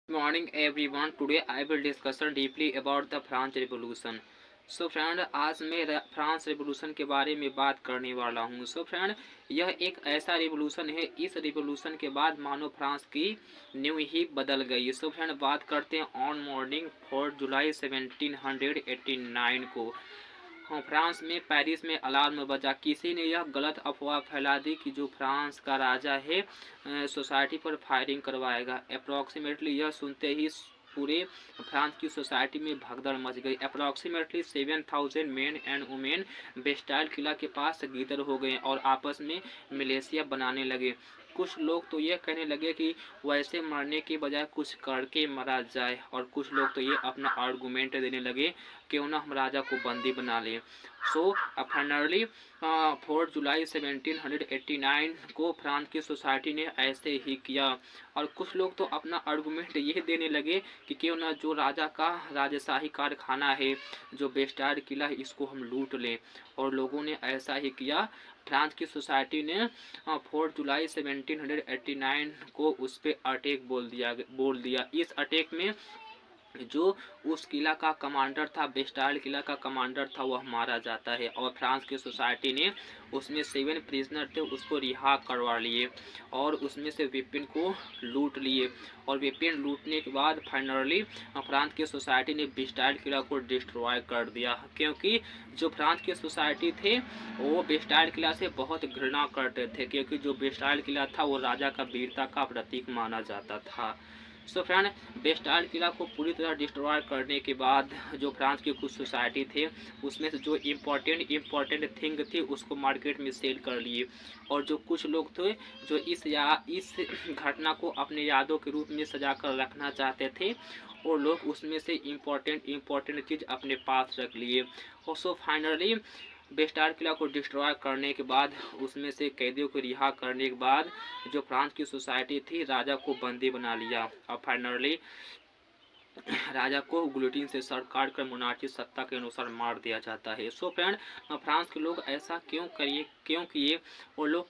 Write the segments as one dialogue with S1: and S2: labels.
S1: Morning everyone. Today I will discuss deeply about the France revolution. So friend, आज मैं France revolution के बारे में बात करने वाला हूँ. सो फ्रेंड, यह एक ऐसा रेवोल्यूशन है. इस रेवोल्यूशन के बाद मानो फ्रांस की न्यू ही बदल गई. सो फ्रेंड, बात करते हैं ऑन मॉर्निंग 4 जुलाई 1789 को. हाँ, फ्रांस में पेरिस में अलार्म बजा. किसी ने यह गलत अफवाह फैला दी कि जो फ्रांस का राजा है सोसाइटी पर फायरिंग करवाएगा. अप्रॉक्सीमेटली यह सुनते ही पूरे फ्रांस की सोसाइटी में भगदड़ मच गई. Approximately 7,000 men and women Bastille किला के पास गिदर हो गए और आपस में मिलिशिया बनाने लगे. कुछ लोग तो ये कहने लगे कि वैसे मरने के बजाय कुछ करके मरा जाए, और कुछ लोग तो ये अपना आर्गूमेंट देने लगे क्यों ना हम राजा को बंदी बना लें. सो फाइनली 4 जुलाई 1789 को फ्रांस की सोसाइटी ने ऐसे ही किया. और कुछ लोग तो अपना आर्गूमेंट ये देने लगे कि क्यों ना जो राजा का राजशाही कारखाना है, जो बेस्टाइल किला है, इसको हम लूट लें. और लोगों ने ऐसा ही किया. फ्रांस की सोसाइटी ने 4 जुलाई 1789 को उस पर अटैक बोल दिया. इस अटैक में जो उस किला का कमांडर था, बेस्टाइल किला का कमांडर था, वह मारा जाता है. और फ्रांस की सोसाइटी ने उसमें 7 प्रिजनर थे, उसको रिहा करवा लिए और उसमें से वेपन को लूट लिए. और वेपन लूटने के बाद फाइनली फ्रांस की सोसाइटी ने बेस्टाइल किला को डिस्ट्रॉय कर दिया, क्योंकि जो फ्रांस की सोसाइटी थे वो बेस्टाइल किला से बहुत घृणा करते थे, क्योंकि जो बेस्टाइल किला था वो राजा का वीरता का प्रतीक माना जाता था. सो फ्रेंड, बेस्टाइल किला को पूरी तरह डिस्ट्रॉय करने के बाद जो फ्रांस की कुछ सोसाइटी थे उसमें से जो इम्पोर्टेंट थिंग थी उसको मार्केट में सेल कर लिए. और जो कुछ लोग थे जो इस घटना को अपने यादों के रूप में सजा कर रखना चाहते थे, और लोग उसमें से इम्पोर्टेंट चीज़ अपने पास रख लिए. और सो फाइनली बेस्टाइल किला को डिस्ट्रॉय करने के बाद, उसमें से कैदियों को रिहा करने के बाद, जो फ्रांस की सोसाइटी थी राजा को बंदी बना लिया. और फाइनली राजा को गुलेटिन से सर काट कर मोनार्ची सत्ता के अनुसार मार दिया जाता है. सो फ्रेंड, फ्रांस के लोग ऐसा क्यों किए और लोग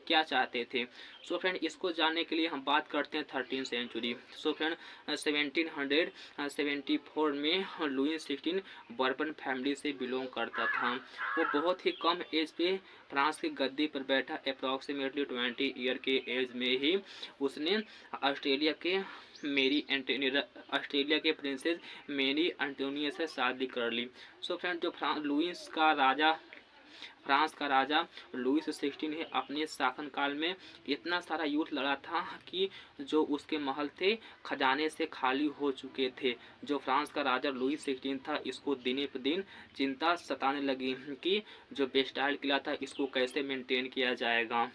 S1: क्या चाहते थे. सो फ्रेंड, इसको जानने के लिए हम बात करते हैं 13th सेंचुरी. सो फ्रेंड, 1774 में लुई 16 बर्बन फैमिली से बिलोंग करता था. वो बहुत ही कम एज पे फ्रांस की गद्दी पर बैठा. अप्रॉक्सीमेटली 20 ईयर के एज में ही उसने ऑस्ट्रेलिया के प्रिंसेस मेरी एंटोनिया से शादी कर ली. सो फ्रेंड, जो फ्रांस का राजा लुईस 16 है, अपने शासनकाल में इतना सारा युद्ध लड़ा था कि जो उसके महल थे खजाने से खाली हो चुके थे. जो फ्रांस का राजा लुईस 16 था, इसको दिन पर दिन चिंता सताने लगी कि जो बेस्टाइल किला था इसको कैसे मेंटेन किया जाएगा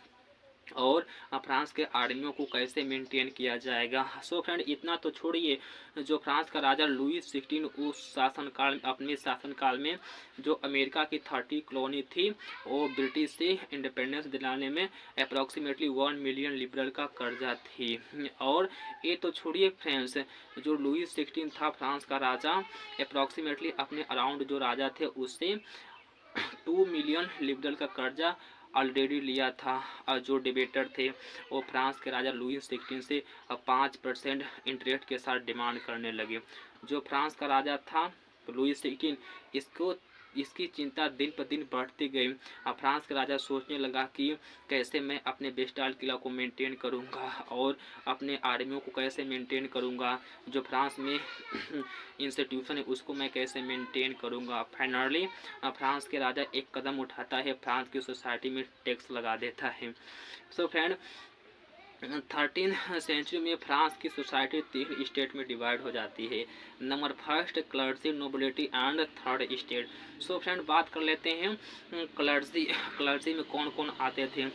S1: और फ्रांस के आर्मियों को कैसे मेंटेन किया जाएगा. सो फ्रेंड, इतना तो छोड़िए, जो फ्रांस का राजा लुईस 16 अपने शासनकाल में जो अमेरिका की 30 कॉलोनी थी वो ब्रिटिश से इंडिपेंडेंस दिलाने में अप्रॉक्सीमेटली 1 मिलियन लिबरल का कर्जा थी. और ये तो छोड़िए फ्रेंड्स, जो लुईस 16 था फ्रांस का राजा, अप्रॉक्सीमेटली अपने अराउंड जो राजा थे उससे 2 मिलियन लिबरल का कर्जा ऑलरेडी लिया था. और जो डिबेटर थे वो फ्रांस के राजा लुईस 16 से 5% इंटरेस्ट के साथ डिमांड करने लगे. जो फ्रांस का राजा था लुईस 16, इसकी चिंता दिन पर दिन बढ़ती गई. फ्रांस का राजा सोचने लगा कि कैसे मैं अपने बेस्टाइल किला को मेंटेन करूंगा और अपने आर्मियों को कैसे मेंटेन करूंगा, जो फ्रांस में इंस्टीट्यूशन है उसको मैं कैसे मेंटेन करूंगा. फाइनली फ्रांस के राजा एक कदम उठाता है, फ्रांस की सोसाइटी में टैक्स लगा देता है. सो फ्रेंड, 13th सेंचुरी में फ्रांस की सोसाइटी 3 स्टेट में डिवाइड हो जाती है. Number first clergy, nobility and third state. So friend, बात कर लेते हैं क्लर्जी में कौन कौन आते थे.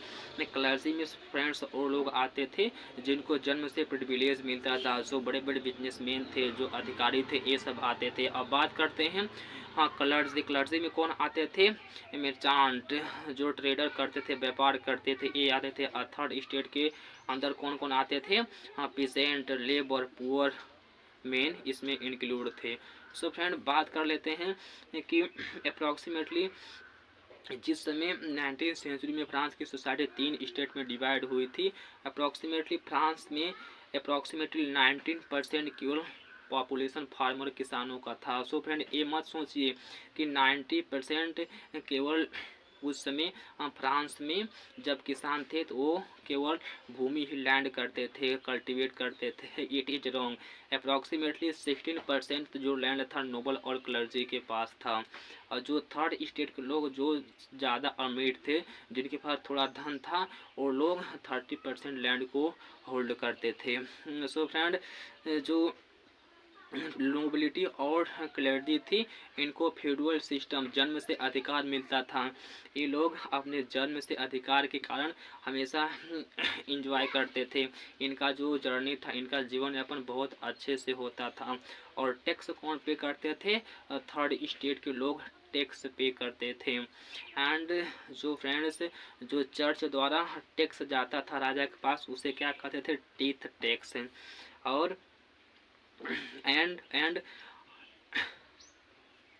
S1: क्लर्जी में फ्रेंड्स वो लोग आते थे जिनको जन्म से प्रिविलेज मिलता था, जो बड़े बड़े बिजनेसमैन थे, जो अधिकारी थे, ये सब आते थे. अब बात करते हैं क्लर्जी में कौन आते थे. मर्चेंट, जो ट्रेडर करते थे, व्यापार करते थे, ये आते थे. थर्ड स्टेट के अंदर कौन कौन आते थे. पीसेंट, लेबर, पुअर मेन इसमें इंक्लूड थे. सो फ्रेंड, बात कर लेते हैं कि अप्रॉक्सीमेटली जिस समय 19th सेंचुरी में फ्रांस की सोसाइटी 3 स्टेट में डिवाइड हुई थी, अप्रॉक्सीमेटली फ्रांस में अप्रॉक्सीमेटली 19% केवल पॉपुलेशन फार्मर किसानों का था। सो फ्रेंड ये मत सोचिए कि 90% केवल उस समय फ्रांस में जब किसान थे तो वो केवल भूमि ही लैंड करते थे, कल्टीवेट करते थे। It is wrong. अप्रॉक्सीमेटली 16% जो लैंड था नोबल और क्लर्जी के पास था। और जो थर्ड स्टेट के लोग जो ज़्यादा अमीर थे, जिनके पास थोड़ा धन था, वो लोग 30% लैंड को होल्ड करते थे। सो फ्रेंड जो नोबिलिटी और क्लर्जी थी, इनको फ्यूडल सिस्टम जन्म से अधिकार मिलता था। ये लोग अपने जन्म से अधिकार के कारण हमेशा इंजॉय करते थे। इनका जो जर्नी था, इनका जीवन यापन बहुत अच्छे से होता था। और टैक्स कौन पे करते थे? थर्ड स्टेट के लोग टैक्स पे करते थे। एंड जो फ्रेंड्स जो चर्च द्वारा टैक्स जाता था राजा के पास, उसे क्या कहते थे? Teeth tax. और एंड